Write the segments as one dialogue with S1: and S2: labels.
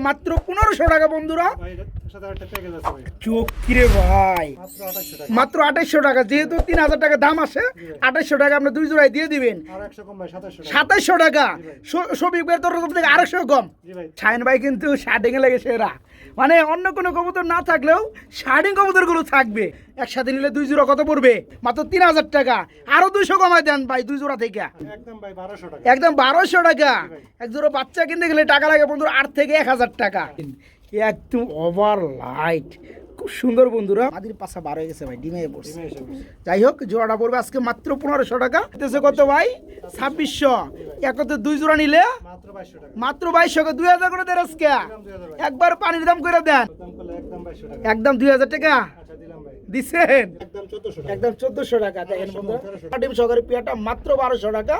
S1: মাত্র 1500 টাকা বন্ধুরা। চোখ কিরে ভাই, মাত্র 2800 টাকা। যেহেতু 3000 টাকা দাম আছে, 2800 টাকা আপনি দুই জোড়ায় দিয়ে দিবেন। 2700 টাকা। শফিক ভাইয়ের তরফ থেকে 200 কম। শাহিন ভাই কিন্তু শার্টিং এ লেগেছে এরা, মানে অন্য কোনো কবুতর না থাকলেও শার্টিং কবুতরগুলো থাকবে। একসাথে নিলে দুই জোড়া কত পড়বে? মাত্র 3000 টাকা। আরো 200 কমায় দেন ভাই দুই জোড়া থেকে, একদম 1200 টাকা। এক জোড়া বাচ্চা কিনতে গেলে টাকা লাগে বন্ধুরা 8 থেকে 1000 টাকা। একদম ওভার লাইট, খুব সুন্দর বন্ধুরা। মাদির পাশা 12 হয়ে গেছে ভাই, ডিমে পড়ছে। যাই হোক, জোড়াটা পড়বে আজকে মাত্র 1500 টাকা। কত ভাই? 2600। একতে দুই জোড়া নিলে মাত্র 2200। 2000 করে দেন আজকে, একবার পানির দাম করে দেন। একদম 2000 টাকা দিছেন, একদম 1400 টাকা। দেখেন বন্ধুরা, ডিম সহকারে পেয়ারটা মাত্র 1200 টাকা।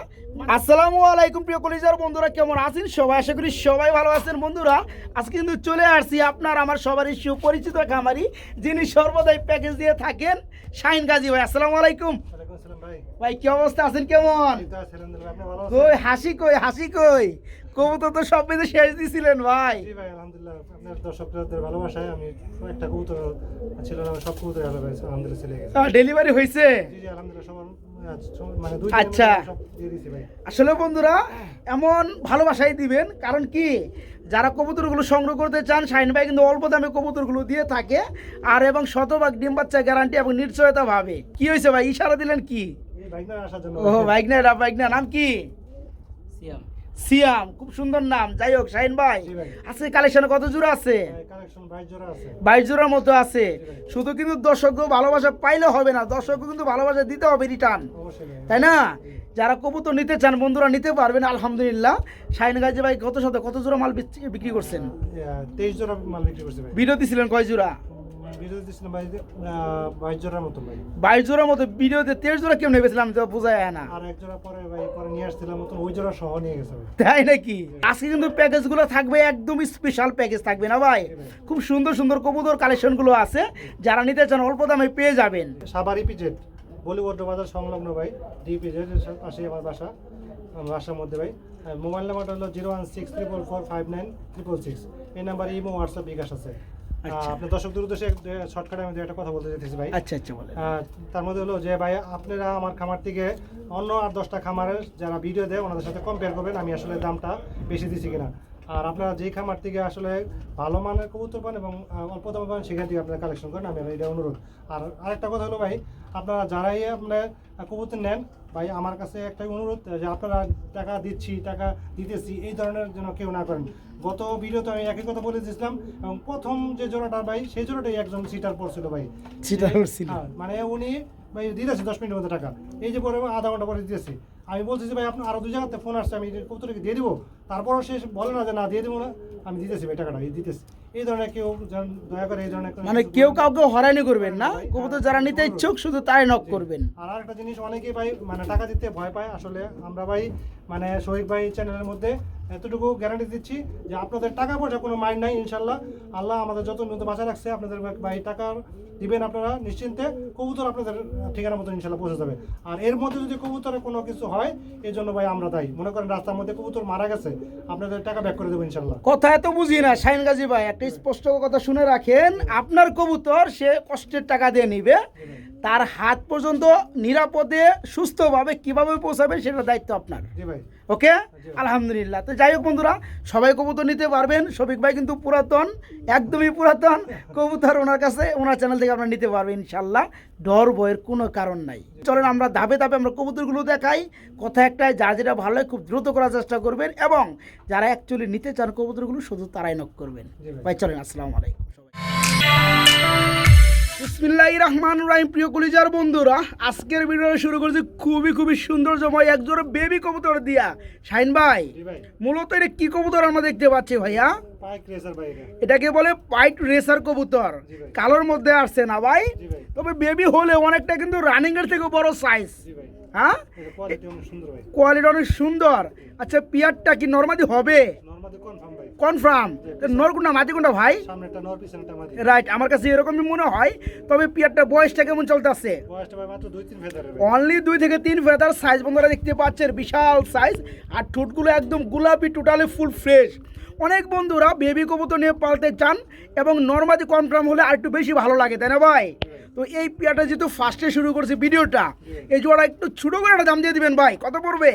S1: আসসালামু আলাইকুম প্রিয় কলিজার বন্ধুরা, কেমন আছেন সবাই? আশা করি সবাই ভালো আছেন বন্ধুরা। আজকে কিন্তু চলে আসছি আপনার আমার সবারই সুপরিচিত খামারি, যিনি সর্বদাই প্যাকেজ দিয়ে থাকেন, শাহিন গাজী ভাই। আসসালামু আলাইকুম ভাই, কি অবস্থা আছেন? কেমন কই হাসি, কই হাসি কই? কবুতর তো সব বেঁধে শেষ দিছিলেন ভাই।
S2: আলহামদুলিল্লাহ, আপনার দর্শকদের ভালোবাসায় আমি একটা কবুতর ছিল না, সব কবুতর আলহামদুলিল্লাহ চলে গেছে।
S1: ডেলিভারি হয়েছে?
S2: জি জি আলহামদুলিল্লাহ, সবার মানে দুই
S1: আচ্ছা,
S2: সব দিয়ে দিয়েছি ভাই।
S1: আসলে বন্ধুরা এমন ভালোবাসাই দিবেন, কারণ কি যারা কবুতরগুলো সংগ্রহ করতে চান, শাহিন ভাই কিন্তু অল্প দামে কবুতরগুলো দিয়ে থাকে, আর এবং শতভাগ ডিম বাচ্চা গ্যারান্টি এবং নিশ্চয়তা ভাবে। কি হয়েছে ভাই, ইশারা দিলেন কি? ও বাইকনা, নাম কি? সিয়াম, খুব সুন্দর নাম। যাই হোক শাহিন ভাই, আজকে কালেকশনে কত জোড়া আছে? 22 জোড়ার মতো আছে। শুধু কিন্তু দর্শক ভালোবাসা পাইলে হবে না, দর্শক কিন্তু ভালোবাসা দিতে হবে রিটার্ন, তাই না? যারা কবুতর নিতে চান বন্ধুরা নিতে পারবেন আলহামদুলিল্লাহ। শাহিন গাজী ভাই গত সপ্তাহে কত জোড়া মাল বিক্রি করছেন?
S2: 23 জোড়া মাল বিক্রি করছে ভাই।
S1: ভিডিও দিছিলেন কয় জোড়া?
S2: 22 জোড়ার মতো ভাই।
S1: 22 জোড়ার মতো ভিডিওতে 23 জোড়া কেমন ভেবেছিলাম, তো বোঝায় না।
S2: আর এক জোড়া পরে ভাই পরে নিয়ে আসছিলাম, মতো ওই জোড়া সহ নিয়ে গেছে ভাই।
S1: তাই নাকি? আজকে কিন্তু প্যাকেজগুলো থাকবে একদম স্পেশাল প্যাকেজ থাকবে না ভাই? খুব সুন্দর সুন্দর কবুতর কালেকশনগুলো আছে, যারা নিতে চান অল্প দামে পেয়ে যাবেন।
S2: সাভার ইপিজেড বলিউড বাজার সংলগ্ন ভাই, ডিপিজেড পাশে আমার বাসা, বাসার মধ্যে ভাই। মোবাইল নাম্বারটা হলো 01644596666। এই নাম্বারে ইমো হোয়াটসঅ্যাপ বিকাশ আছে। আপনার দর্শকদের উদ্দেশ্যে শর্টকাটে আমি একটা কথা বলতে চাইতেছি ভাই।
S1: আচ্ছা আচ্ছা বলেন।
S2: তার মধ্যে হলো যে ভাই, আপনারা আমার খামার থেকে অন্য আর 10টা খামারের যারা ভিডিও দেয় ওনাদের সাথে কম্পেয়ার করবেন আমি আসলে দামটা বেশি দিচ্ছি কিনা। আর আপনারা যেই খামার থেকে আসলে ভালো মানের কবুতর পান এবং অল্প দামে পান, সেখান থেকে আপনারা কালেকশন করেন, আমি এটা অনুরোধ। আর আরেকটা কথা হলো ভাই, আপনারা যারাই আপনার কবুতর নেন ভাই, আমার কাছে একটাই অনুরোধ যে আপনারা টাকা দিচ্ছি, টাকা দিতেছি এই ধরনের যেন কেউ না করেন। গত ভিডিওতে আমি একই কথা বলে দিয়েছিলাম, এবং প্রথম যে জোড়াটা ভাই সেই জোড়াটাই একজন সিটার পড়ছিল ভাই,
S1: সিটার পড়ছিল।
S2: মানে উনি ভাই দিতেছি 10 মিনিটের মধ্যে টাকা, এই যে পরে আধা ঘন্টা পরে দিতেছি। আমি বলছি যে ভাই আপনার আরো 2 জায়গাতে ফোন আসছে, আমি কবুতরকে দিয়ে দিব, তারপরও সে বলে না যে না দিয়ে দেবো না, আমি দিতেছি ভাই টাকাটা, দিতেছি। এই ধরনের কেউ দয়া করে এই ধরনের
S1: মানে কেউ কাউকে হয়রানি করবেন না, কবুতর যারা নিতে ইচ্ছুক শুধু তাই নক করবেন।
S2: আর আরেকটা জিনিস, অনেকেই ভাই মানে টাকা দিতে ভয় পায়। আসলে আমরা ভাই মানে শহীদ ভাই চ্যানেলের মধ্যে এতটুকু গ্যারান্টি দিচ্ছি যে আপনাদের টাকা পয়সা কোনো মাইন্ড নাই ইনশাল্লাহ। আল্লাহ আমাদের যত মতো বাঁচা রাখছে, আপনাদের ভাই টাকা দিবেন আপনারা নিশ্চিন্তে, কবুতর আপনাদের ঠিকানা মতো ইনশাল্লাহ পৌঁছে যাবে। আর এর মধ্যে যদি কবুতরের কোনো কিছু হয়, এই জন্য ভাই আমরা দায়ী। মনে করেন রাস্তার মধ্যে কবুতর মারা গেছে, আপনাদের টাকা ব্যাক করে দেবো ইনশাল্লাহ।
S1: কথা এত বুঝি না শাহিন গাজী ভাই, একটা স্পষ্ট কথা শুনে রাখেন, আপনার কবুতর সে কষ্টের টাকা দিয়ে নিবে, তার হাত পর্যন্ত নিরাপদে সুস্থভাবে কিভাবে পৌঁছাবে সেটার দায়িত্ব আপনার।
S2: জি ভাই।
S1: ওকে, আলহামদুলিল্লাহ। তো যাই হোক বন্ধুরা, সবাই কবুতর নিতে পারবেন। শফিক ভাই কিন্তু পুরাতন, একদমই পুরাতন কবুতর, ওনার কাছে ওনার চ্যানেল থেকে আপনারা নিতে পারবেন ইনশাল্লাহ। ডর ভয়ের কোনো কারণ নাই। চলেন আমরা ধাপে ধাপে আমরা কবুতরগুলো দেখাই। কথা একটাই, যা যেটা ভালো হয় খুব দ্রুত করার চেষ্টা করবেন, এবং যারা অ্যাকচুয়ালি নিতে চান কবুতরগুলো শুধু তারাই নক করবেন। ভাই চলেন, আসসালামু আলাইকুম সবাই। বিসমিল্লাহির রহমানির রহিম। প্রিয় কলিজার বন্ধুরা, আজকের ভিডিও শুরু করেছি খুবই সৌন্দর্যময় একজোড়া বেবি কবুতর দিয়া। শাহিন ভাই, মূলত এটা কি কবুতর আমরা দেখতে পাচ্ছি ভাইয়া? এটাকে বলে পাইট রেসার কবুতর, কালোর মধ্যে আসছে না ভাই? তবে বেবি হলে অনেকটা কিন্তু রানিং এর থেকে বড় সাইজ। হ্যাঁ, কোয়ালিটি অনেক সুন্দর। আচ্ছা, পিয়ারটা কি নরমাদি হবে? কনফার্ম। নর কোনটা মাদি কোনটা ভাই? রাইট, আমার কাছে এরকমই মনে হয়। তবে পিয়ারটা বয়সটা কেমন চলতেছে? অনলি 2 থেকে 3 ফেদার সাইজ বন্ধুরা দেখতে পাচ্ছেন, বিশাল সাইজ। আর ঠোঁটগুলো একদম গোলাপি, টোটালি ফুল ফ্রেশ। অনেক বন্ধুরা বেবি কবুতর নিয়ে পালতে চান এবং নর্মালি কনফার্ম হলে আর একটু বেশি ভালো লাগে, তাই না ভাই? তো এই পেয়ারটা যেহেতু ফার্স্টে শুরু করছে ভিডিওটা, এই জোড়া একটু ছোটো করে একটা দাম দিয়ে দিবেন ভাই। কত পড়বে?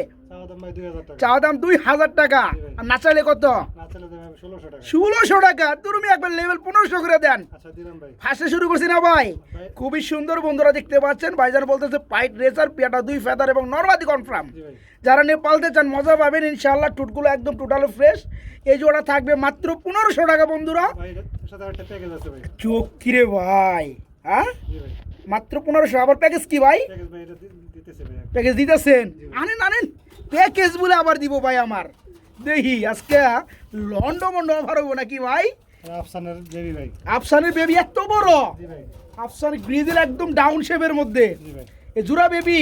S1: চাওয়া দাম 2000 টাকা, আর না চাইলে কত? 1600 টাকা। তুমি একবার লেভেল 1500 করে দেন। ফার্স্টে শুরু করছি না ভাই? খুবই সুন্দর বন্ধুরা দেখতে পাচ্ছেন। ভাইজান বলতেছে পাইট রেসার, পেয়ারটা 2 ফেদার এবং নরমাদি কনফার্ম। যারা নিয়ে পালতে চান মজা পাবেন ইনশাআল্লাহ। টুটগুলো একদম টোটালি ফ্রেশ। এই জোড়া থাকবে মাত্র 1500 টাকা বন্ধুরা। চোখ কিরে ভাই, হ্যাঁ মাত্র 1500। আবার প্যাকেজ কি ভাই? প্যাকেজ দিতেছেন? আনেন আনেন, প্যাকেজ বলে আবার দিব ভাই। আমার দেখি আজকে লন্ডন অফার হবো নাকি ভাই? আফসানের বেবি এত বড়, আফসানের গ্রিজেল একদম ডাউন শেপের মধ্যে। জোড়া বেবি,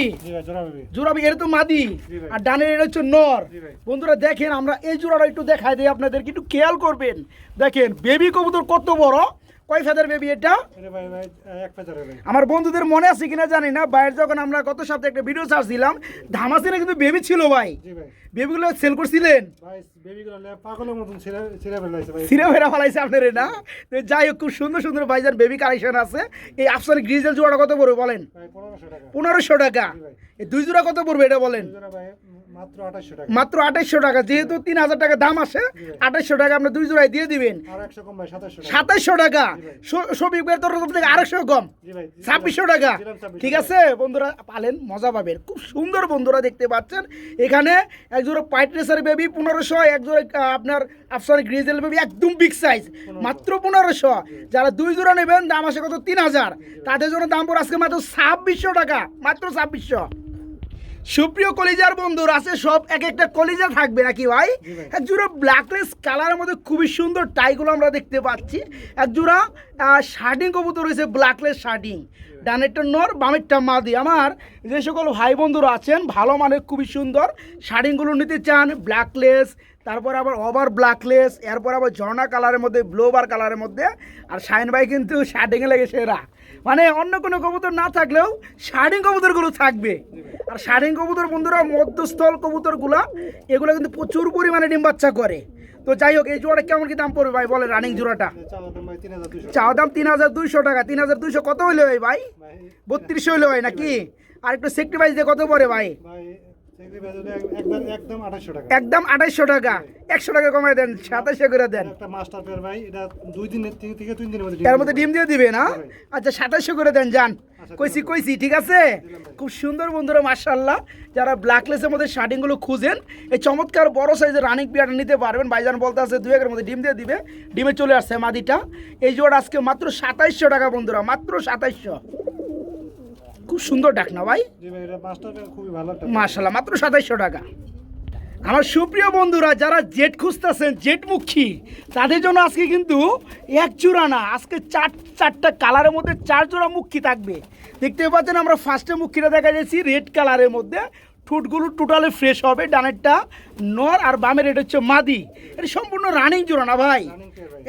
S1: জোড়া বেবি, এটা তো মাদি আর ডানের এটা হচ্ছে নর। বন্ধুরা দেখেন, আমরা এই জোড়াটা একটু দেখাই দিই আপনাদেরকে, একটু খেয়াল করবেন। দেখেন বেবি কবুতর কত বড়। কয় ফেদার বেবি এটা? আমার বন্ধুদের মনে আছে কিনা জানি না, বাইরে যখন আমরা গত সপ্তাহে একটা ভিডিও ছাড়ছিলাম, ধামাসিনে কিন্তু বেবি ছিল ভাই। বেবিগুলো সেল করছিলেন? সিরা ফেরা ফেলাইছে আপনার না। তো যাই হোক, খুব সুন্দর সুন্দর ভাইজান বেবি কালেকশন আছে। এই আফসান গ্রিজেল জোড়াটা কত পড়বে বলেন? 1500 টাকা। এই দুই জোড়া কত পড়বে এটা বলেন? মাত্র 2800 টাকা। যেহেতু 3000 টাকা দাম আসে, 2800 টাকা আপনি দুই জোড়ায় দিয়ে দিবেন। 2700 টাকা। শফিক ভাইয়ের তরফ থেকে 200 কম, 2600 টাকা। ঠিক আছে বন্ধুরা, পালেন মজা পাবেন। খুব সুন্দর বন্ধুরা দেখতে পাচ্ছেন। এখানে এক জোড়া পাইট রেসার বেবি 1500, এক জোড়া আপনার আফসান গ্রিজেল বেবি একদম বিগ সাইজ মাত্র 1500। যারা দুই জোড়া নেবেন দাম আসে কত? 3000। তাদের জন্য দাম পড়ে আজকে মাত্র 2600 টাকা, মাত্র 2600। সুপ্রিয় কলিজার বন্ধুরা আছে, সব এক একটা কলিজা থাকবে নাকি ভাই? এক জোড়া ব্ল্যাকলেস কালারের মধ্যে খুবই সুন্দর টাইগুলো আমরা দেখতে পাচ্ছি। এক জোড়া শার্টিং কবুতর রয়েছে, ব্ল্যাকলেস শার্টিং। ডানেরটা নর, বামেরটা মাদি। আমার যে সকল ভাই বন্ধুরা আছেন ভালো মানের খুবই সুন্দর শার্টিংগুলো নিতে চান, ব্ল্যাকলেস, তারপর আবার ওভার ব্ল্যাকলেস, এরপর আবার ঝর্ণা কালারের মধ্যে, ব্লোবার কালারের মধ্যে। আর শাইন ভাই কিন্তু শার্টিংয়ে লেগে সেরা, মানে অন্য কোনো কবুতর না থাকলেও শার্টিং কবুতরগুলো থাকবে। আর শার্টিং কবুতর বন্ধুরা মধ্যস্থল কবুতরগুলো, এগুলো কিন্তু প্রচুর পরিমাণে ডিম বাচ্চা করে। তো যাই হোক, এই জোড়াটা কেমন কি দাম পড়বে ভাই বলে? রানিং জোড়াটা চাওয়া দাম 3200 টাকা। 3200 কত হইলে হয় ভাই? 3200 হইলে হয় নাকি? আর একটু সেক্রিফাইস দিয়ে কত পড়ে ভাই? একদম 2800 টাকা। 100 টাকা কমাই দেন, 2700 করে দেন। এর মধ্যে ডিম দিয়ে দিবে না? আচ্ছা 2700 করে দেন যান। কইছি ঠিক আছে। খুব সুন্দর বন্ধুরা মাশাআল্লাহ। যারা ব্ল্যাকলেসের মধ্যে শার্টিংগুলো খুঁজেন, এই চমৎকার বড় সাইজের রানিং পেয়ারটা নিতে পারবেন। ভাইজান বলতে আছে 2-1 মধ্যে ডিম দিয়ে দিবে। ডিমে চলে আসছে মাদিটা। এই জোড়া আজকে মাত্র 2700 টাকা বন্ধুরা, মাত্র 2700। খুব সুন্দর ডাক না ভাই? মাশাআল্লাহ, মাত্র 2700 টাকা। আমার সুপ্রিয় বন্ধুরা যারা জেট খুঁজতেছেন, জেটমুখী, তাদের জন্য আজকে কিন্তু এক জোড়া না, আজকে চারটা কালারের মধ্যে 4 জোড়া মুখী থাকবে। দেখতে পাচ্ছেন আমরা ফার্স্টে মুখীটা দেখা যাচ্ছি রেড কালারের মধ্যে। ঠোঁটগুলো টোটালি ফ্রেশ হবে। ডানেরটা নর আর বামের এটা হচ্ছে মাদি। এটা সম্পূর্ণ রানিং জোড়া না ভাই?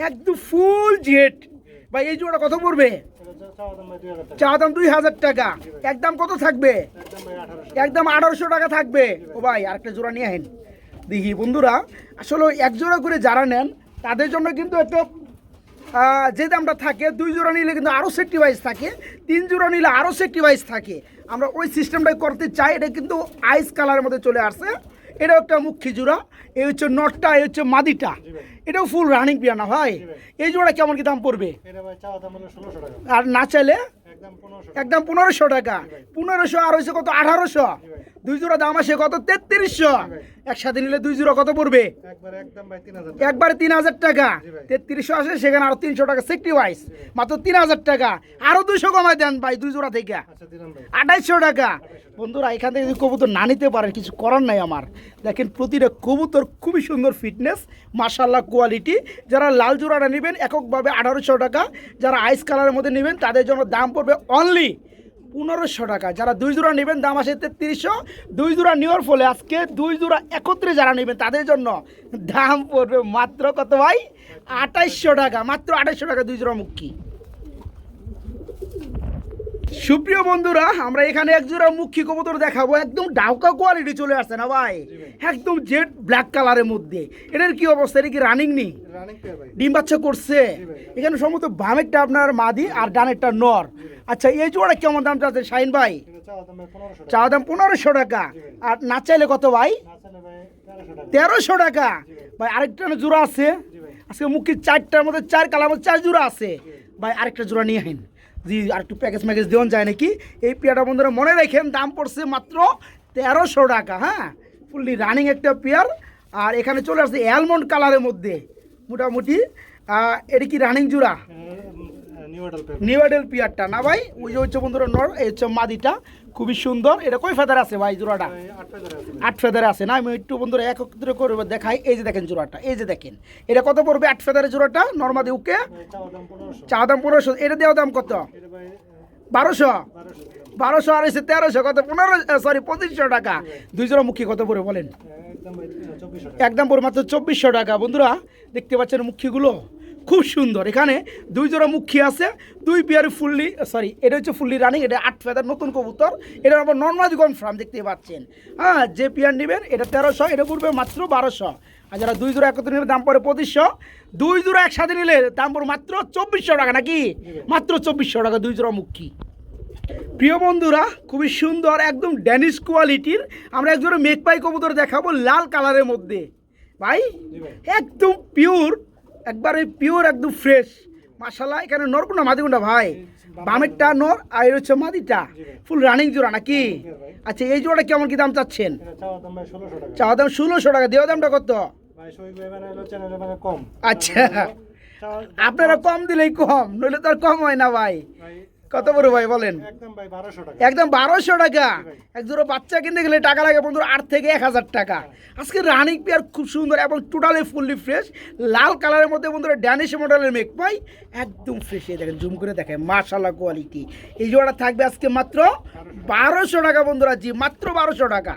S1: একদম ফুল জেট ভাই। এই জোড়া কত পড়বে? চাওয়া দাম 2000 টাকা। একদম কত থাকবে? একদম 1800 টাকা থাকবে। ও ভাই আরেকটা জোড়া নিয়ে আসেন দেখি। বন্ধুরা আসলে এক জোড়া করে যারা নেন তাদের জন্য কিন্তু একটা যে দামটা থাকে, 2 জোড়া নিলে কিন্তু আরও সেফটি ওয়াইজ থাকে, 3 জোড়া নিলে আরও সেফটি ওয়াইজ থাকে। আমরা ওই সিস্টেমটাই করতে চাই। এটা কিন্তু আইস কালারের মধ্যে চলে আসছে। এটাও একটা মুখী জোড়া। এই হচ্ছে নটটা, এই হচ্ছে মাদিটা। এটাও ফুল রানিং পিয়া না ভাই? এই জোড়া কেমন কি দাম পড়বে? আর না চাইলে একদম 1500 টাকা। 1500 আর হয়েছে কত? 1800। 2 জোড়া দাম আসে কত? 3300। একসাথে নিলে 2 জোড়া কত পড়বে? একবারে 3000 টাকা। 3300 আসে, সেখানে আরো 300 টাকা সেক্টি ওয়াইজ, মাত্র 3000 টাকা। আরো 200 কমাই দেন ভাই 2 জোড়া থেকে, 2800 টাকা। বন্ধুরা এখান থেকে যদি কবুতর না নিতে পারেন কিছু করার নাই আমার। দেখেন প্রতিটা কবুতর খুবই সুন্দর ফিটনেস, মাশাআল্লাহ কোয়ালিটি। যারা লাল জোড়াটা নেবেন এককভাবে 1800 টাকা। যারা আইস কালারের মধ্যে নেবেন তাদের জন্য দাম পড়বে অনলি 1500 টাকা। যারা 2 জোড়া নেবেন দাম আসে 3300। 2 জোড়া নেওয়ার ফলে আজকে 2 জোড়া একত্রে যারা নেবেন তাদের জন্য দাম পড়বে মাত্র কত ভাই? 2800 টাকা। মাত্র 2800 টাকা 2 জোড়া মুখী। সুপ্রিয় বন্ধুরা, আমরা এখানে এক জোড়া মুখী কবুতর দেখাবো, একদম ডাউকা কোয়ালিটি চলে আসছে না ভাই, একদম জেড ব্ল্যাক কালারের মধ্যে। এটার কি অবস্থা, এটা কি রানিং নেই? ডিম বাচ্চা করছে। এখানে সম্ভবত বামেরটা আপনার মাদি আর ডানেরটা নর। আচ্ছা, এই জোড়া কেমন দাম চাচ্ছে শাহিন ভাই? চাওয়া দাম 1500 টাকা। আর না চাইলে কত ভাই? 1300 টাকা ভাই। আরেকটা জোড়া আছে আজকে মুখী, 4টার মধ্যে 4 কালার মধ্যে 4 জোড়া আছে ভাই। আরেকটা জোড়া নিয়ে আসেন জি, আর একটু প্যাকেজ ম্যাকেজ দেওয়া যায় নাকি? এই পেয়ারটা বন্ধুরা মনে রাখেন, দাম পড়ছে মাত্র 1300 টাকা। হ্যাঁ, ফুললি রানিং একটা পেয়ার। আর এখানে চলে আসছে অ্যালমন্ড কালারের মধ্যে মোটামুটি। এটা কি রানিং জোড়া? নিউ এডেল পেয়ারটা না ভাই? ওই যে হচ্ছে বন্ধুরা নর, এই হচ্ছে মাদিটা, খুবই সুন্দর। এটা কই ফেদার আছে ভাই জোড়াটা? 8 ফেদার আছে না? আমি একটু বন্ধুরা একত্রে করে দেখাই। এই যে দেখেন জোড়াটা, এই যে দেখেন, এটা কত পড়বে 8 ফেদারের জোড়াটা নর্মাদি? ওকে, চা দাম 1500। এটা দেওয়া দাম কত? 1200 আর এসে 1300, কত? 2500 টাকা। 2 জোড়া মুখী কত পড়ে বলেন? একদম পড়ে মাত্র 2400 টাকা। বন্ধুরা দেখতে পাচ্ছেন মুখীগুলো খুব সুন্দর। এখানে 2 জোড়া মুখী আছে, 2 পেয়ার ফুললি, এটা হচ্ছে ফুললি রানিং। এটা 8 ফেদার নতুন কবুতর। এটা আবার নর্মালি কনফার্ম দেখতে পাচ্ছেন। হ্যাঁ, যে পেয়ার নেবেন এটা 1300, এটা পড়বে মাত্র 1200। আর যারা 2 জোড়া একত্রে নিলে দাম পড়ে 2500। 2 জোড়া একসাথে নিলে দাম পড়ে মাত্র 2400 টাকা নাকি? মাত্র 2400 টাকা 2 জোড়া মুখী। প্রিয় বন্ধুরা, খুবই সুন্দর একদম ড্যানিশ কোয়ালিটির আমরা এক জোড়া মেঘপাই কবুতর দেখাবো লাল কালারের মধ্যে ভাই, একদম পিওর, একবারে পিওর, একদম ফ্রেশ মাশাআল্লাহ। এখানে নর কোনটা মাদি কোনটা ভাই? বামেরটা নর আর এর হচ্ছে মাদিটা। ফুল রানিং জোড়া নাকি? আচ্ছা, এই জোড়াটা কেমন কি দাম চাচ্ছেন? চাওয়া দাম 1600 টাকা। দেওয়া দামটা কত? আচ্ছা, আপনারা কম দিলেই কম, নইলে তো আর কম হয় না ভাই। কত বড় ভাই বলেন? একদম 1200 টাকা। এক জোড়া বাচ্চা কিনতে গেলে টাকা লাগে বন্ধুরা 8 থেকে 1000 টাকা। আজকে রানিং পেয়ার খুব সুন্দর এবং টোটালি ফুললি ফ্রেশ লাল কালারের মধ্যে বন্ধুরা ড্যানিশ মডেলের মেক পাই, একদম ফ্রেশ। এই দেখেন, জুম করে দেখেন, মাশাআল্লাহ কোয়ালিটি। এই জোড়াটা থাকবে আজকে মাত্র 1200 টাকা বন্ধুরা, জি মাত্র 1200 টাকা।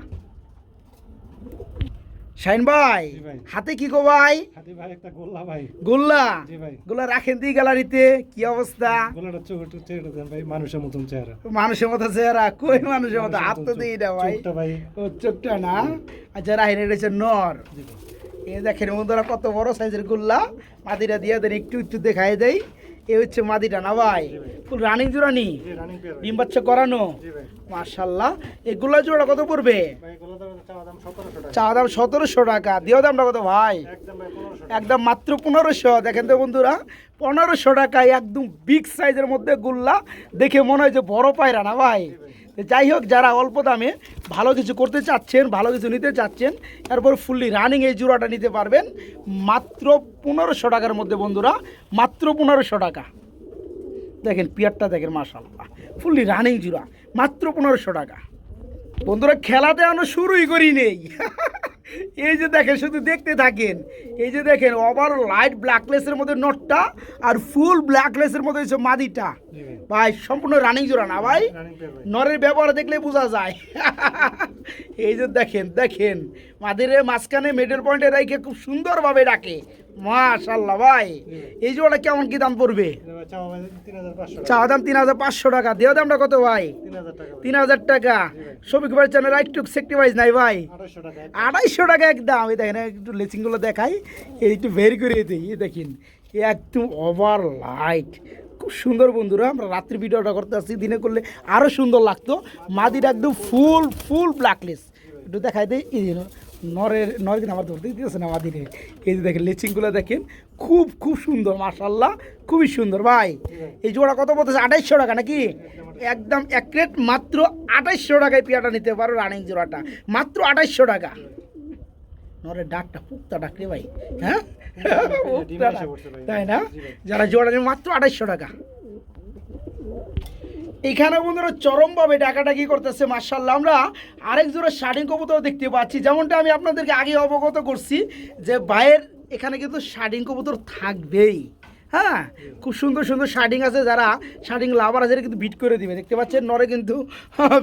S1: শাহিন ভাই হাতে কি গো ভাই? গোল্লা গোল্লা রাখেন দি গ্যালারিতে, কি অবস্থা?
S2: মানুষের মতন চেহারা।
S1: মানুষের মতো চেহারা? কই মানুষের মতো? হাত তো দিই না ভাই, ও চোখটা না। আচ্ছা, রাহিন এটা নর। এ দেখেন বন্ধুরা কত বড় সাইজের গোল্লা। মাদিটা দিয়ে দেন, একটু একটু দেখাই দেয়। এ হচ্ছে মাদিটা না ভাই? ফুল রানিং জোড়ানি, ডিম বাচ্চা করানো মাশাআল্লাহ। এই গোল্লা জোড়া কত পড়বে? চাওয়া দাম 1700 টাকা। দেওয়া দামটা কত ভাই? একদম মাত্র 1500। দেখেন তো বন্ধুরা, 1500 টাকায় একদম বিগ সাইজের মধ্যে গোল্লা। দেখে মনে হয় যে বড় পায়রা না ভাই? যাই হোক, যারা অল্প দামে ভালো কিছু করতে চাচ্ছেন, ভালো কিছু নিতে চাচ্ছেন, তারপর ফুললি রানিং এই জোড়াটা নিতে পারবেন মাত্র 1500 টাকার মধ্যে বন্ধুরা, মাত্র 1500 টাকা। দেখেন পিয়ারটা দেখেন, মাশাআল্লাহ ফুললি রানিং জোড়া, মাত্র 1500 টাকা। বন্ধুরা খেলাতে আমরা শুরুই করি নেই। এই যে দেখেন, শুধু দেখতে থাকেন। এই যে দেখেন, ওভার লাইট ব্ল্যাকলেসের মধ্যে নটটা আর ফুল ব্ল্যাকলেসের মধ্যে হচ্ছে মাদিটা ভাই, সম্পূর্ণ রানিং জোড়া না ভাই? নরের ব্যবহার দেখলে বোঝা যায়। এই যে দেখেন, দেখেন মাদির মাঝখানে মিডল পয়েন্টে রেখে খুব সুন্দরভাবে ডাকে, মাশাআল্লাহ ভাই। এই জোড়াটা কেমন কি দাম পড়বে? চাওয়া দাম 3500 টাকা। দেওয়া দামটা কত ভাই? 3000 টাকা। শফিক ভাই চ্যানেল একটু সেক্টিভাইজ নাই ভাই? 250 টাকা একদম। এই দেখেন, একটু লেচিংগুলো দেখাই, এই একটু বের করে দিই। এই দেখেন, একদম ওভার লাইট, খুব সুন্দর বন্ধুরা। আমরা রাত্রি ভিডিওটা করতে আসছি, দিনে করলে আরও সুন্দর লাগতো। মাদিটা একদম ফুল ব্ল্যাকলেস। একটু দেখাই দিই। এই নর কিন্তু আমার ধরতে দিতেছে না মাদিরে। এই যে দেখেন, লেচিংগুলো দেখেন, খুব সুন্দর মাশাআল্লাহ, খুবই সুন্দর ভাই। এই জোড়া কত বলতেছে? 2800 টাকা নাকি? একদম অ্যাকুরেট মাত্র 2800 টাকায় পেয়ারটা নিতে পারো, রানিং জোড়াটা মাত্র 2800 টাকা। নরের ডাকটা পুক্তা ডাক রে ভাই, হ্যাঁ তাই না? যারা জোড়া নেবে মাত্র 2800 টাকা। এখানে বন্ধুরা চরমভাবে ডাকাডাকি করতেছে মাশাআল্লাহ। আমরা আরেক জোড়া শার্টিং কবুতর দেখতে পাচ্ছি, যেমনটা আমি আপনাদেরকে আগে অবগত করছি যে ভাইয়ের এখানে কিন্তু শার্টিং কবুতর থাকবেই। হ্যাঁ, খুব সুন্দর সুন্দর শার্টিং আছে, যারা শার্টিং লাভার আছে কিন্তু বিট করে দিবে। দেখতে পাচ্ছেন নরে কিন্তু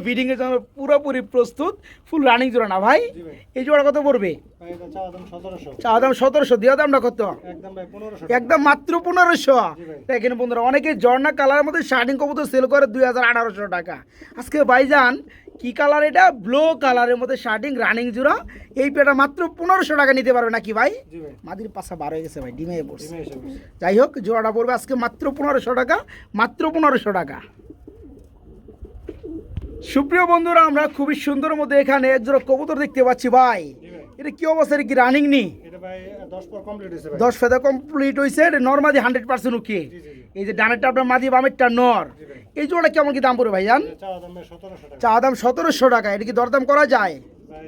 S1: বিডিংয়ের জন্য পুরোপুরি প্রস্তুত, ফুল রানিং জোড়া না ভাই?
S2: জি ভাই।
S1: এই জোড়া কত পড়বে?
S2: ভাই এটা চাওয়া দাম 1700।
S1: চা দাম 1700, দেওয়া দামটা কত?
S2: একদম ভাই 1500।
S1: একদম মাত্র 1500।
S2: জি ভাই।
S1: দেখেন বন্ধুরা, অনেকে ঝর্ণা কালারের মধ্যে শার্টিং কবুতর সেল করে 2800 টাকা। আজকে ভাইজান কি কালার এটা? ব্লু কালারের মধ্যে শার্টিং রানিং জোড়া, এই পেটা মাত্র 1500 টাকা নিতে পারবে নাকি ভাই?
S2: জি ভাই।
S1: মাদির পাশা বার হয়ে গেছে ভাই, ডিমে পড়ছে।
S2: ডিমে এসে বসে।
S1: যাই হোক, জোড়াটা পড়বে আজকে মাত্র 1500 টাকা, মাত্র 1500 টাকা। সুপ্রিয় বন্ধুরা, আমরা খুবই সুন্দর মধ্যে এখানে এক জোড়া কবুতর দেখতে পাচ্ছি ভাই।
S2: জি ভাই।
S1: এটা কি অবস্থা, এটা কি রানিং নি?
S2: এটা ভাই 10 পর কমপ্লিট হয়েছে ভাই।
S1: 10 ফেদা কমপ্লিট হয়েছে, এটা নর্মালি 100% ওকে।
S2: জি জি জি।
S1: এই যে ডানেরটা আপনার মাদি, বামেরটা নর।
S2: জি ভাই।
S1: এই জোড়া কেমন কি দাম পড়বে ভাইজান?
S2: এটা চাওয়া দাম ভাই 1700 টাকা।
S1: চা দাম 1700 টাকা। এটা কি দরদাম করা যায়?
S2: ভাই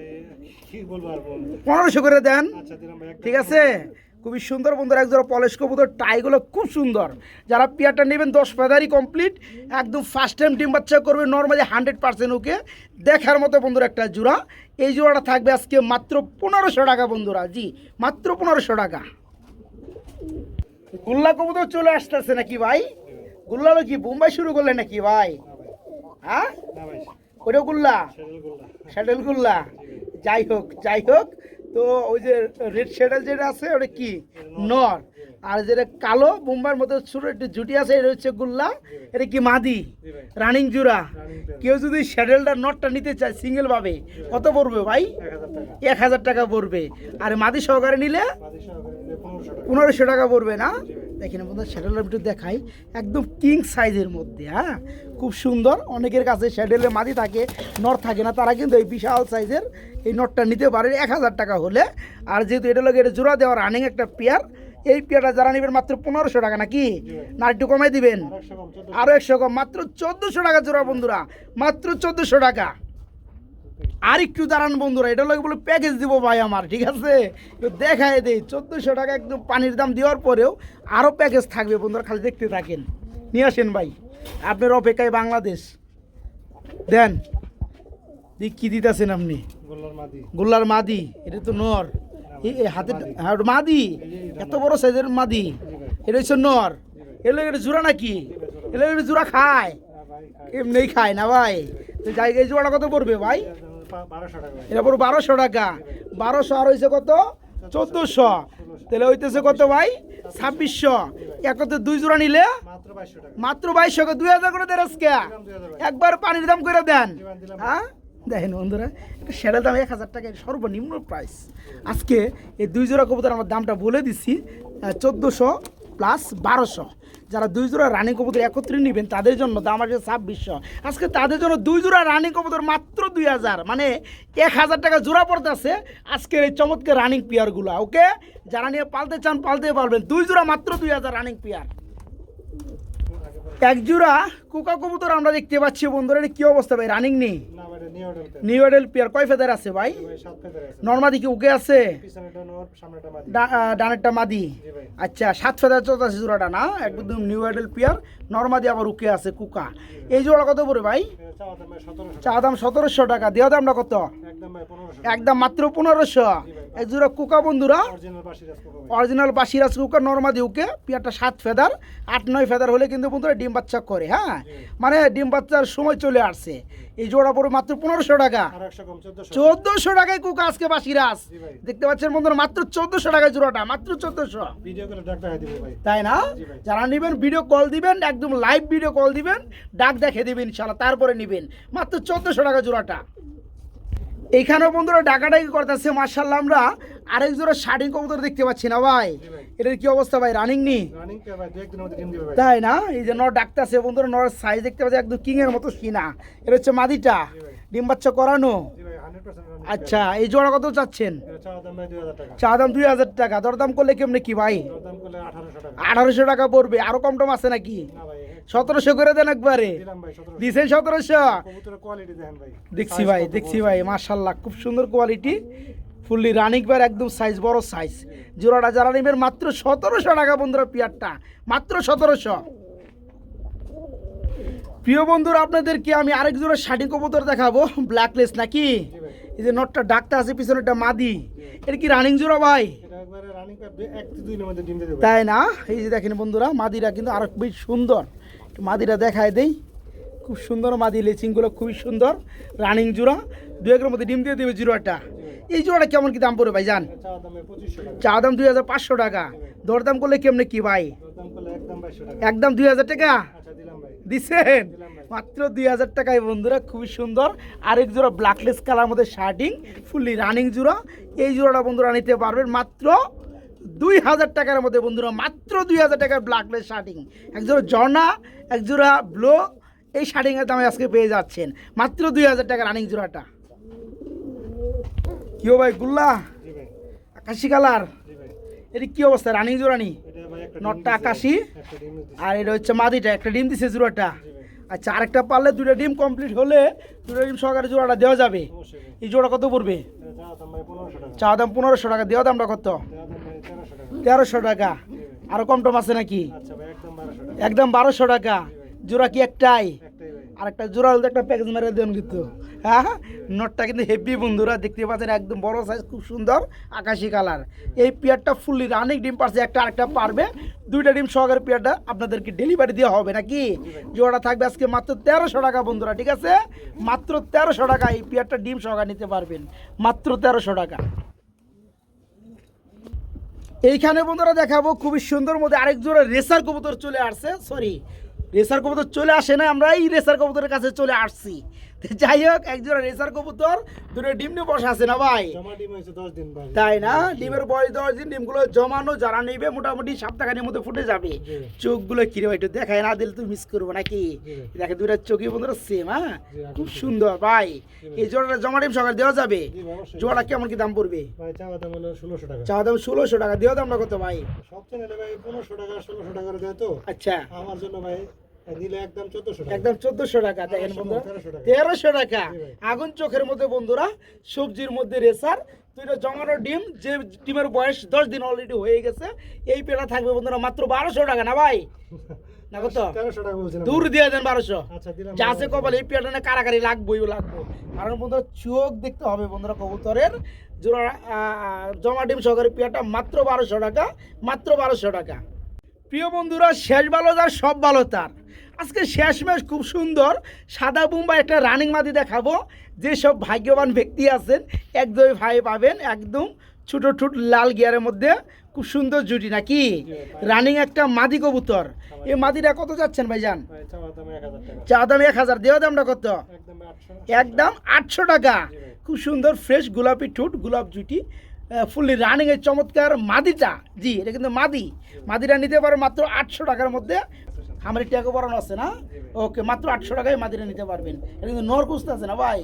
S2: কি বলবো আর বলবো।
S1: 1500 করে দেন,
S2: আচ্ছা দিলাম ভাই। একদম
S1: ঠিক আছে? খুবই সুন্দর বন্ধুরা, এক জোড়া পলিশ কবুতর, টাইগুলো খুব সুন্দর। যারা পেয়ারটা নেবেন 10 ফেদারই কমপ্লিট, একদম ফার্স্ট টাইম ডিম বাচ্চা করবে, নর্মালি 100% ওকে, দেখার মতো বন্ধুরা একটা জোড়া। এই জোড়াটা থাকবে আজকে মাত্র 1500 টাকা বন্ধুরা, জি মাত্র 1500 টাকা। গুল্লা কবুতর চলে আসতেছে নাকি ভাই? গুল্লালো কি বোম্বাই শুরু করলে নাকি ভাই?
S2: না ভাই।
S1: হ্যাঁ,
S2: না ভাই।
S1: ওটা গুল্লা,
S2: সেটেল গোল্লা।
S1: শ্যাডেল গুল্লা। যাই হোক যাই হোক, তো ওই যে রেড শ্যাডেল যেটা আছে ওটা কি নর, আর যেটা কালো বোম্বার মতো ছোট একটু জুটি আছে এটা হচ্ছে গুল্লা। এটা কি মাদি,
S2: জি ভাই।
S1: রানিং জোড়া।
S2: Running pair.
S1: কেউ যদি শ্যাডেলটা নটটা নিতে চায় সিঙ্গেল ভাবে, কত পড়বে ভাই?
S2: 1000 টাকা।
S1: 1000 টাকা পড়বে। আর মাদি সহকারে নিলে
S2: বাদি সহকারে নিলে 1500 টাকা।
S1: 1500 টাকা পড়বে না?
S2: জি ভাই।
S1: দেখেন বন্ধু, শ্যাডেলের একটু দেখাই, একদম কিং সাইজের মধ্যে। হ্যাঁ, খুব সুন্দর। অনেকের কাছে শ্যাডেলের মাদি থাকে, নট থাকে না, তারা কিন্তু এই বিশাল সাইজের এই নটটা নিতে পারে 1000 টাকা হলে। আর যেহেতু এটা লোক এটা জোড়া দেওয়া রানিং একটা পেয়ার, এই পেয়ারটা যারা নেবেন মাত্র 1500 টাকা নাকি? না একটু কমাই দিবেন?
S2: আর 100 কম 1400।
S1: আরো 100 কম, মাত্র 1400 টাকা জোড়া বন্ধুরা, মাত্র 1400 টাকা। আর একটু দাঁড়ান বন্ধুরা, এটা লোক বলে প্যাকেজ দিব ভাই আমার, ঠিক আছে? তো দেখায় দেই 1400 টাকা একদম পানির দাম দেওয়ার পরেও আরও প্যাকেজ থাকবে বন্ধুরা, খালি দেখতে থাকেন। নিয়ে আসেন ভাই, আপনার অপেক্ষায় বাংলাদেশ। দেন দিক কি দিতেছেন আপনি?
S2: গোল্লার মাদি।
S1: গোল্লার মাদি, এটা তো নর। এই হাতে হ্যাঁ ওটা মাদি, এত বড় সাইজের মাদি। এটা হচ্ছে নর। এলো এটা জোড়া নাকি? এলো এটা জোড়া খায়?
S2: ভাই
S1: এমনি খায় না ভাই। তো যাই, এই জোড়াটা কত পড়বে ভাই?
S2: 1200 টাকা ভাই।
S1: এটা পুরো 1200 টাকা। 1200 আর হয়েছে কত? 1400। তাহলে হইতেছে কত ভাই? 2600। একত্রে দুই জোড়া নিলে
S2: মাত্র 2200 টাকা।
S1: মাত্র 2200 2000 করে দেন আজকে।
S2: দিলাম 2000 ভাই।
S1: একবার পানির দাম করে দেন।
S2: দিলাম।
S1: হ্যাঁ, দেখেন বন্ধুরা, সেটার দাম 1000 টাকা, সর্বনিম্ন প্রাইস। আজকে এই দুই জোড়া কবুতর আমার দামটা বলে দিচ্ছি, 1400 প্লাস 1200। যারা দুই জোড়া রানিং কবুতর একত্রে নেবেন তাদের জন্য দাম আছে 2600। আজকে তাদের জন্য দুই জোড়া রানিং কবুতর মাত্র 2000, মানে 1000 টাকা জোড়া পড়তে আছে আজকের এই চমৎকার রানিং পেয়ারগুলো। ওকে, যারা নিয়ে পালতে চান পালতে পারবেন, দুই জোড়া মাত্র 2000 রানিং পেয়ার। এক জোড়া কোকা কবুতর আমরা দেখতে পাচ্ছি বন্ধুরা, এটা কি অবস্থা ভাই? রানিং নেই,
S2: না ভাই এটা নিউ অর্ডার।
S1: নিউ এডেল পেয়ার। কয় ফেদার আছে ভাই?
S2: ভাই 7 ফেদার আছে।
S1: নর্মাদি কি ওকে আছে?
S2: পিছনেটা নর, সামনেটা মাদি।
S1: ডানেরটা মাদি।
S2: জি ভাই।
S1: আচ্ছা, 7 ফেদার চলতেছে জোড়াটা না? একদম নিউ এডেল পেয়ার, নর্মাদি আবার ওকে আছে কুকা। এই জোড়া কত পড়ে ভাই?
S2: এটা চাওয়া দাম ভাই 1700
S1: চা
S2: টাকা।
S1: দাম 1700 টাকা, দেওয়া দামটা কত?
S2: একদম ভাই 1500 টাকা।
S1: একদম মাত্র 1500। এক জোড়া কুকা বন্ধুরা,
S2: অরিজিনাল বাসিরাজ কোকা ভাই।
S1: অরিজিনাল বাসিরাজ কুকা, নর্মাদি ওকে। পেয়ারটা 7 ফেদার, 8-9 ফেদার হলে কিন্তু বন্ধুরা ডিম বাচ্চা করে। হ্যাঁ, মানে ডিম বাচ্চার সময় চলে আসছে। এই জোড়া পড়ে মাত্র 1500 টাকা।
S2: আর 100 কম 1400।
S1: 1400 টাকায় কুকা আজকে বাসিরাজ।
S2: জি ভাই।
S1: দেখতে পাচ্ছেন বন্ধুরা, মাত্র 1400 টাকায় জোড়াটা, মাত্র 1400।
S2: ভিডিও করে ডাক দেখা দিব ভাই।
S1: তাই না?
S2: জি ভাই।
S1: যারা নেবেন ভিডিও কল দিবেন, একদম লাইভ ভিডিও কল দিবেন, ডাক দেখে দিবেন ইনশাআল্লাহ, তারপরে নেবেন। মাত্র 1400 টাকা জোড়াটা। এইখানেও বন্ধুরা ডাকাডাকি করতেছে মাশাআল্লাহ। আমরা আরেক জোড়া শার্টিং কবুতর দেখতে পাচ্ছি না ভাই?
S2: জি ভাই।
S1: এটার কি অবস্থা ভাই? রানিং নি?
S2: রানিং পে ভাই 2-1 দিনের মধ্যে ডিম দিবে ভাই।
S1: তাই না? এই যে নর ডাকতেছে বন্ধুরা, নর সাইজ দেখতে পাচ্ছি একদম কিং এর মতো সিনা। এটা হচ্ছে মাদিটা,
S2: জি ভাই।
S1: ডিম বাচ্চা করানো।
S2: জি ভাই 100% রানিং।
S1: আচ্ছা, এই জোড়া কত চাচ্ছেন?
S2: এটা চাওয়া দাম ভাই 2000 টাকা।
S1: চা দাম 2000 টাকা, দরদাম করলে কেমনে কি ভাই?
S2: দাম করলে 1800 টাকা।
S1: 1800 টাকা পড়বে, আরো কম টম আছে নাকি?
S2: না ভাই
S1: 1700 করে দেন একবারে।
S2: দিলাম ভাই 1700।
S1: দিছেন 1700।
S2: কবুতরের কোয়ালিটি দেখেন ভাই।
S1: দেখছি
S2: Size
S1: ভাই,
S2: কত
S1: দেখছি
S2: বড়
S1: ভাই,
S2: size।
S1: মাশাআল্লাহ, খুব সুন্দর কোয়ালিটি, ফুললি রানিং পেয়ার, একদম সাইজ বড় সাইজ। জোড়াটা যারা নেবেন মাত্র 1700 টাকা বন্ধুরা, পেয়ারটা মাত্র 1700। প্রিয় বন্ধুরা, আপনাদেরকে আমি আরেক জোড়া শার্টিং কবুতর দেখাবো, ব্ল্যাকলেস নাকি?
S2: জি ভাই।
S1: এই যে নটটা ডাকতে আছে পিছনেরটা মাদি, এটা কি রানিং জোড়া ভাই?
S2: এটা একবারে রানিং পেয়ার 1 থেকে 2 দিনের মধ্যে ডিম দিয়ে দেবে।
S1: তাই না? এই যে দেখেন বন্ধুরা, মাদিরা কিন্তু আরো বেশ সুন্দর, একটু মাদিরা দেখায় দেই, খুব সুন্দর মাদি, লেচিংগুলো খুবই সুন্দর, রানিং জোড়া, 2-1 মধ্যে ডিম দিয়ে দেবে জোড়াটা। এই জোড়াটা কেমন কি দাম পড়বে ভাই জান?
S2: চাওয়া দামে 2500 টাকা।
S1: চা দাম 2500 টাকা, দরদাম করলে কেমনে কি ভাই?
S2: দাম করলে একদম 2200 টাকা।
S1: একদম 2000 টাকা
S2: আচ্ছা দিলাম ভাই।
S1: দিচ্ছেন?
S2: দিলাম ভাই।
S1: মাত্র 2000 টাকায় বন্ধুরা, খুবই সুন্দর। আরেক জোড়া ব্ল্যাকলেস কালার মধ্যে শার্টিং, ফুললি রানিং জোড়া। এই জোড়াটা বন্ধুরা নিতে পারবেন মাত্র 2000 টাকার মধ্যে বন্ধুরা, মাত্র 2000 টাকার ব্ল্যাকলেস শার্টিং। এক জোড়া জর্না, এক জোড়া ব্লো, এই শার্টিংয়ের দামে আজকে পেয়ে যাচ্ছেন মাত্র 2000 টাকা রানিং জোড়াটা। কি ভাই গুল্লা
S2: জি ভাই।
S1: আকাশি কালার,
S2: জি ভাই।
S1: এটা কি অবস্থা? রানিং জোড়া নি?
S2: এটা ভাই একটা
S1: নটটা আকাশি,
S2: একটা ডিম দিছে।
S1: আর এটা হচ্ছে মাদিটা, একটা ডিম দিছে জোড়াটা।
S2: জি ভাই।
S1: আচ্ছা, আরেকটা পারলে 2টা ডিম কমপ্লিট হলে 2টা ডিম সহকারে জোড়াটা দেওয়া যাবে।
S2: অবশ্যই ভাই।
S1: এই জোড়া কত পড়বে?
S2: এটা চাওয়া দাম ভাই 1500 টাকা।
S1: চা দাম 1500 টাকা, দেওয়া দামটা কত?
S2: চাওয়া দাম ভাই 1300 টাকা।
S1: 1300 টাকা। আরো কম টম আছে নাকি?
S2: আচ্ছা ভাই একদম 1200 টাকা।
S1: একদম 1200 টাকা। জোড়া কি একটাই?
S2: একটাই ভাই।
S1: আর একটা জোড়া হলে একটা প্যাকেজ মেরে দেন কিন্তু। হ্যাঁ, নটটা কিন্তু হেভি বন্ধুরা, দেখতে পাচ্ছেন একদম বড় সাইজ, খুব সুন্দর আকাশি কালার। এই পেয়ারটা ফুললি রানিং, ডিম পারছে একটা, আরেকটা পারবে। 2টা ডিম সহকারে পেয়ারটা আপনাদেরকে ডেলিভারি দেওয়া হবে নাকি? জোড়াটা থাকবে আজকে মাত্র 1300 টাকা বন্ধুরা, ঠিক আছে? মাত্র 1300 টাকা এই পেয়ারটা ডিম সহকারে নিতে পারবেন, মাত্র 1300 টাকা। এইখানে বন্ধুরা দেখাবো খুবই সুন্দর মধ্যে আরেক জোড়া রেসার কবুতর চলে আসছে, সরি রেসার কবুতর চলে আসে না, আমরা এই রেসার কবুতরের কাছে চলে আসছি। তো যাই হোক, এক জোড়া রেসার কবুতর, 2টা ডিম নিয়ে বসে আছে না ভাই?
S2: জমা ডিম হয়েছে 10 দিন ভাই।
S1: তাই না? ডিমের বয়স 10 দিন, ডিমগুলো জমানো, যারা নেবে মোটামুটি সপ্তাহখানির মধ্যে ফুটে যাবে।
S2: জি।
S1: চোখগুলো কিরে ভাই একটু দেখায় না দিলে তুমি মিস করবো নাকি?
S2: জি।
S1: দেখে 2টা চোখই বন্ধুরা সেম, হ্যাঁ
S2: জি, একদম
S1: খুব
S2: same।
S1: সুন্দর ভাই।
S2: জি ভাই।
S1: এই জোড়াটা জমা ডিম সকালে দেওয়া যাবে?
S2: জি ভাই অবশ্যই।
S1: জোড়া কেমন কি দাম পড়বে?
S2: ভাই চাওয়া দাম হলো 1600 টাকা।
S1: চা দাম 1600 টাকা, দেওয়া দামটা কত ভাই?
S2: সব চ্যানেলে ভাই 1500 টাকা 1600 টাকা করে দেয় তো।
S1: আচ্ছা,
S2: আমার জন্য ভাই নিলে একদম 1400 টাকা।
S1: একদম 1400 টাকা। দেখেন বন্ধুরা,
S2: 1300 টাকা।
S1: 1300 টাকা।
S2: জি ভাই।
S1: আগুন চোখের মধ্যে বন্ধুরা, সবজির মধ্যে রেসার, 2টা জমানো ডিম, যে ডিমের বয়স 10 দিন অলরেডি হয়ে গেছে। এই পেটা থাকবে বন্ধুরা মাত্র 1200 টাকা না ভাই? না কত?
S2: 1300 টাকা বলছিলাম।
S1: দূর দিয়ে দেন 1200।
S2: আচ্ছা দিলাম।
S1: যা আছে কপাল, এই পেটা না কারাকারি লাগবোই লাগবো। কারণ বন্ধুরা চোখ দেখতে হবে বন্ধুরা কবুতরের। জোড়া জমা ডিম সহকারে পেয়াটা মাত্র 1200 টাকা, মাত্র 1200 টাকা। প্রিয় বন্ধুরা, শেষ ভালো যার সব ভালো তার। আজকে শেষ ম্যাচ খুব সুন্দর সাদা বুম্বাই একটা রানিং মাদি দেখাবো। যেসব ভাগ্যবান ব্যক্তি আছেন, একদমই ভাই পাবেন একদম ছোট ছোট লাল গিয়ারের মধ্যে, খুব সুন্দর জুটি নাকি? রানিং একটা মাদি কবুতর। এই মাদিটা কত যাচ্ছেন ভাইজান?
S2: ভাই চাওয়া দাম 1000 টাকা।
S1: চা দাম 1000, দেওয়া দামটা কত?
S2: একদম 800।
S1: একদম 800 টাকা। খুব সুন্দর ফ্রেশ গোলাপি ঠোঁট, গোলাপ জুটি, ফুললি রানিং এর চমৎকার মাদিটা। জি, এটা কিন্তু মাদিটা নিতে পারো মাত্র 800 টাকার মধ্যে। আমার ট্যাগও পরানো আছে না? ওকে, মাত্র 800 টাকায় মাদিটা নিতে পারবেন। এটা কিন্তু নর কুস্তা আছে না ভাই?